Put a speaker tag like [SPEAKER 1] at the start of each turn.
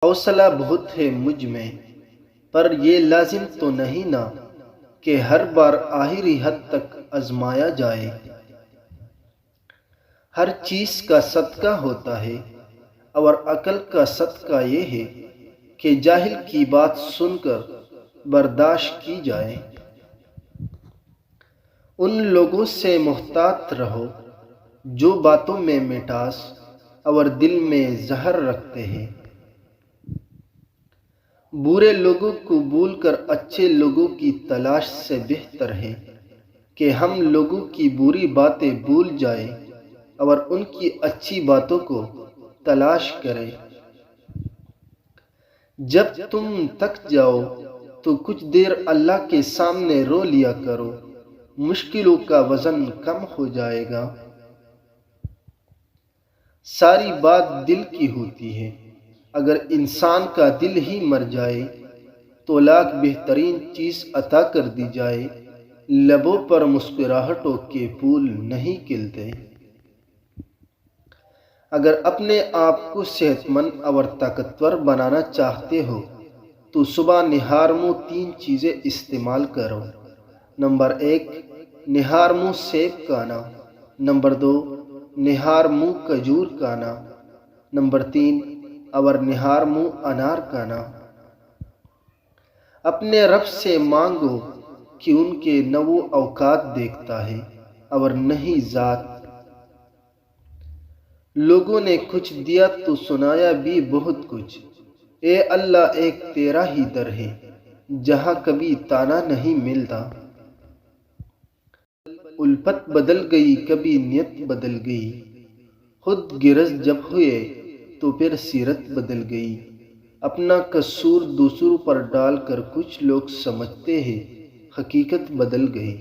[SPEAKER 1] حوصلہ بہت ہے مجھ میں، پر یہ لازم تو نہیں نا کہ ہر بار آخری حد تک آزمایا جائے۔ ہر چیز کا صدقہ ہوتا ہے، اور عقل کا صدقہ یہ ہے کہ جاہل کی بات سن کر برداشت کی جائے۔ ان لوگوں سے محتاط رہو جو باتوں میں مٹاس اور دل میں زہر رکھتے ہیں۔ برے لوگوں کو بھول کر اچھے لوگوں کی تلاش سے بہتر ہے کہ ہم لوگوں کی بری باتیں بھول جائیں اور ان کی اچھی باتوں کو تلاش کریں۔ جب تم تھک جاؤ تو کچھ دیر اللہ کے سامنے رو لیا کرو، مشکلوں کا وزن کم ہو جائے گا۔ ساری بات دل کی ہوتی ہے، اگر انسان کا دل ہی مر جائے تو لاکھ بہترین چیز عطا کر دی جائے، لبوں پر مسکراہٹوں کے پھول نہیں کھلتے۔ اگر اپنے آپ کو صحت مند اور طاقتور بنانا چاہتے ہو تو صبح نہار منہ 3 چیزیں استعمال کرو۔ نمبر 1، نہار منہ سیب کھانا۔ نمبر 2، نہار منہ کھجور کھانا۔ نمبر 3، اور نہار منہ انار کھانا۔ اپنے رب سے مانگو کہ ان کے 9 اوقات دیکھتا ہے اور نہیں ذات۔ لوگوں نے کچھ دیا تو سنایا بھی بہت کچھ۔ اے اللہ، ایک تیرا ہی در ہے جہاں کبھی تانا نہیں ملتا۔ الفت بدل گئی، کبھی نیت بدل گئی، خود غرض جب ہوئے تو پھر سیرت بدل گئی۔ اپنا قصور دوسروں پر ڈال کر کچھ لوگ سمجھتے ہیں حقیقت بدل گئی۔